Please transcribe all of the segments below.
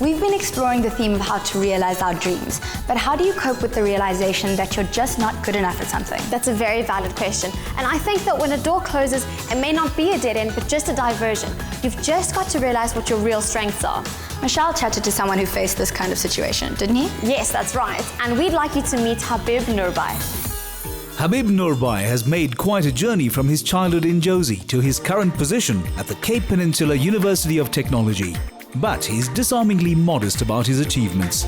We've been exploring the theme of how to realize our dreams, but how do you cope with the realization that you're just not good enough at something? That's a very valid question. And I think that when a door closes, it may not be a dead end, but just a diversion. You've just got to realize what your real strengths are. Mishal chatted to someone who faced this kind of situation, didn't he? Yes, that's right. And we'd like you to meet Habib Noorbhai. Habib Noorbhai has made quite a journey from his childhood in Jozi to his current position at the Cape Peninsula University of Technology. But he's disarmingly modest about his achievements.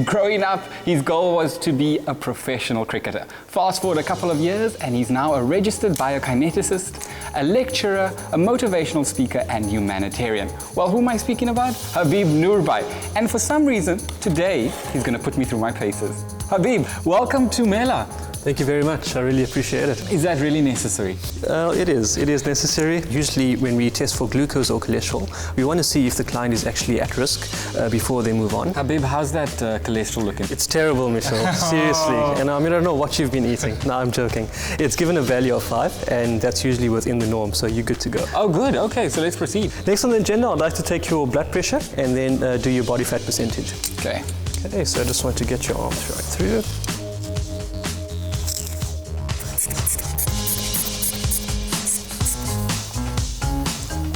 Growing up, his goal was to be a professional cricketer. Fast forward a couple of years and he's now a registered biokineticist, a lecturer, a motivational speaker and humanitarian. Well, who am I speaking about? Habib Noorbhai. And for some reason, today, he's going to put me through my paces. Habib, welcome to Mela. Thank you very much. I really appreciate it. Is that really necessary? It is. It is necessary. Usually when we test for glucose or cholesterol, we want to see if the client is actually at risk before they move on. Habib, how's that cholesterol looking? It's terrible, Mishal. Seriously. And I don't know what you've been eating. No, I'm joking. It's given a value of 5, and that's usually within the norm, so you're good to go. Oh, good. Okay, so let's proceed. Next on the agenda, I'd like to take your blood pressure and then do your body fat percentage. Okay. Okay, so I just want to get your arms right through.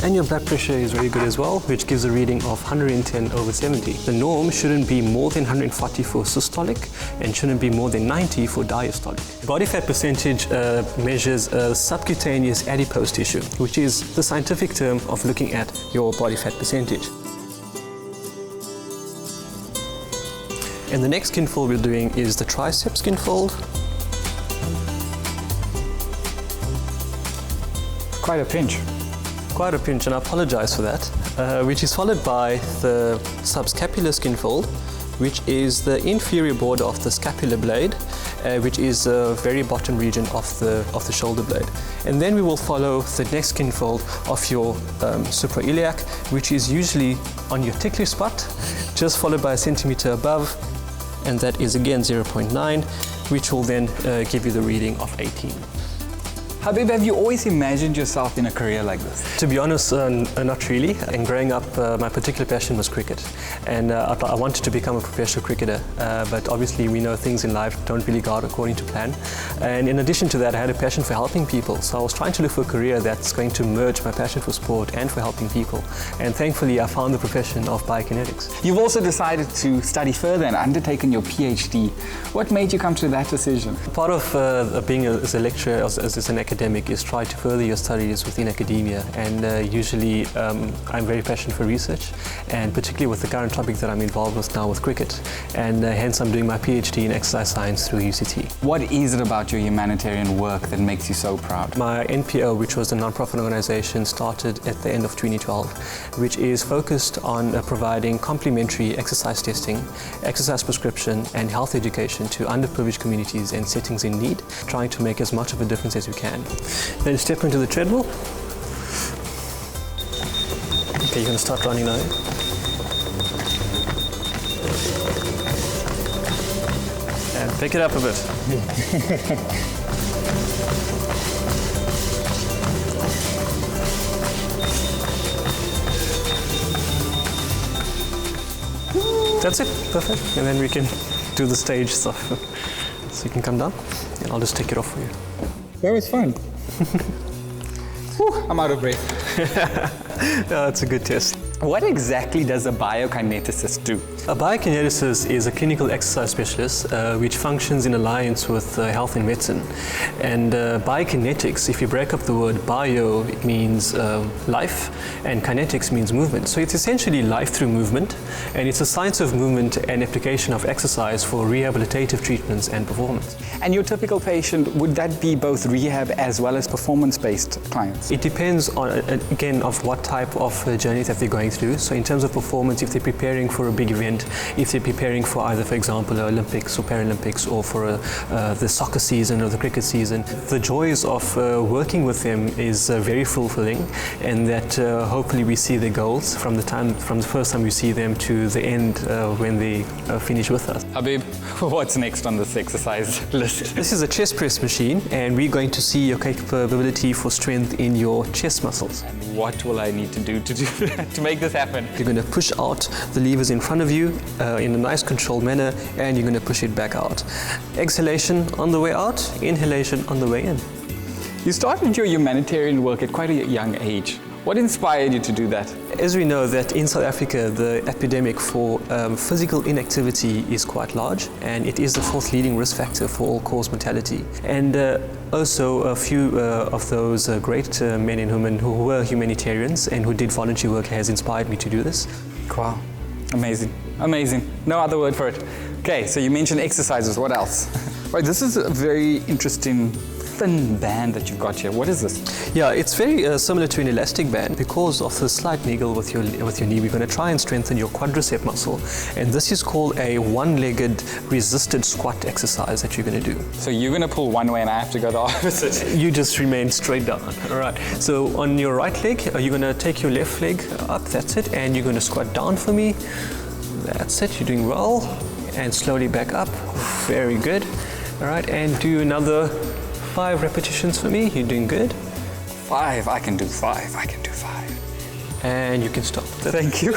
And your blood pressure is very good as well, which gives a reading of 110/70. The norm shouldn't be more than 140 for systolic and shouldn't be more than 90 for diastolic. Body fat percentage measures subcutaneous adipose tissue, which is the scientific term of looking at your body fat percentage. And the next skin fold we're doing is the tricep skin fold. Quite a pinch. Quite a pinch, and I apologize for that, which is followed by the subscapular skin fold, which is the inferior border of the scapular blade, which is the very bottom region of the shoulder blade. And then we will follow the next skin fold of your suprailiac, which is usually on your ticklish spot, just followed by a centimeter above, and that is again 0.9, which will then give you the reading of 18. Habib, have you always imagined yourself in a career like this? To be honest, not really. And growing up, my particular passion was cricket. And I wanted to become a professional cricketer. But obviously, we know things in life don't really go according to plan. And in addition to that, I had a passion for helping people. So I was trying to look for a career that's going to merge my passion for sport and for helping people. And thankfully, I found the profession of biokinetics. You've also decided to study further and undertaken your PhD. What made you come to that decision? Part of being as a lecturer, as an academic, is try to further your studies within academia, and usually I'm very passionate for research, and particularly with the current topic that I'm involved with now with cricket, and hence I'm doing my PhD in exercise science through UCT. What is it about your humanitarian work that makes you so proud? My NPO, which was a non-profit organization, started at the end of 2012, which is focused on providing complementary exercise testing, exercise prescription and health education to underprivileged communities and settings in need, trying to make as much of a difference as we can. Then step into the treadmill. Okay, you're going to start running now. And pick it up a bit. That's it, perfect. And then we can do the stage stuff. So you can come down, and I'll just take it off for you. That was fun. Whew, I'm out of breath. That's a good test. What exactly does a biokineticist do? A biokineticist is a clinical exercise specialist which functions in alliance with health and medicine. And biokinetics, if you break up the word bio, it means life, and kinetics means movement. So it's essentially life through movement, and it's a science of movement and application of exercise for rehabilitative treatments and performance. And your typical patient, would that be both rehab as well as performance-based clients? It depends on, again, of what type of journey that they're going through. So in terms of performance, if they're preparing for a big event, and if they're preparing for either, for example, Olympics or Paralympics, or for the soccer season or the cricket season. The joys of working with them is very fulfilling, and that hopefully we see their goals from the first time we see them to the end when they finish with us. Habib, what's next on this exercise list? This is a chest press machine, and we're going to see your capability for strength in your chest muscles. And what will I need to do that, to make this happen? You're going to push out the levers in front of you in a nice controlled manner, and you're going to push it back out. Exhalation on the way out, inhalation on the way in. You started your humanitarian work at quite a young age. What inspired you to do that? As we know that in South Africa, the epidemic for physical inactivity is quite large, and it is the fourth leading risk factor for all-cause mortality. And also a few of those great men and women who were humanitarians and who did voluntary work has inspired me to do this. Wow, amazing, amazing. No other word for it. Okay, so you mentioned exercises, what else? Right, this is a very interesting thin band that you've got here. What is this? Yeah, it's very similar to an elastic band. Because of the slight niggle with your knee, we're going to try and strengthen your quadricep muscle, and this is called a one-legged resisted squat exercise that you're going to do. So you're going to pull one way and I have to go the opposite? You just remain straight down. All right, so on your right leg, you're going to take your left leg up, that's it, and you're going to squat down for me. That's it, you're doing well, and slowly back up. Very good. All right, and do another 5 repetitions for me. You're doing good. 5, I can do 5, I can do 5. And you can stop. Thank you.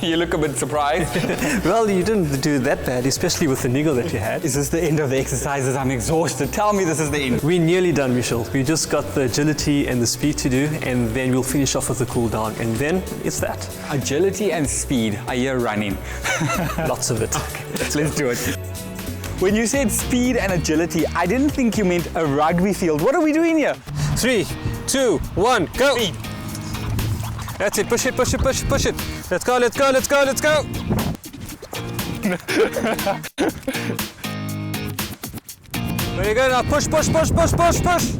You look a bit surprised. Well, you didn't do that bad, especially with the niggle that you had. Is this the end of the exercises? I'm exhausted. Tell me this is the end. We're nearly done, Mishal. We just got the agility and the speed to do, and then we'll finish off with the cool down, and then it's that. Agility and speed. I hear running. Lots of it. Okay, let's do it. When you said speed and agility, I didn't think you meant a rugby field. What are we doing here? 3, 2, 1, go! Speed. That's it, push it, push it, push it, push it. Let's go, let's go, let's go, let's go! Very good, now push, push, push, push, push, push!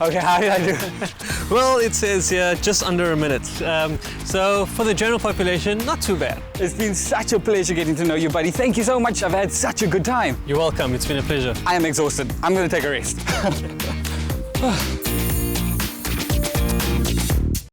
Okay, how did I do? Well, it says here just under a minute. So for the general population, not too bad. It's been such a pleasure getting to know you, buddy. Thank you so much. I've had such a good time. You're welcome. It's been a pleasure. I am exhausted. I'm going to take a rest.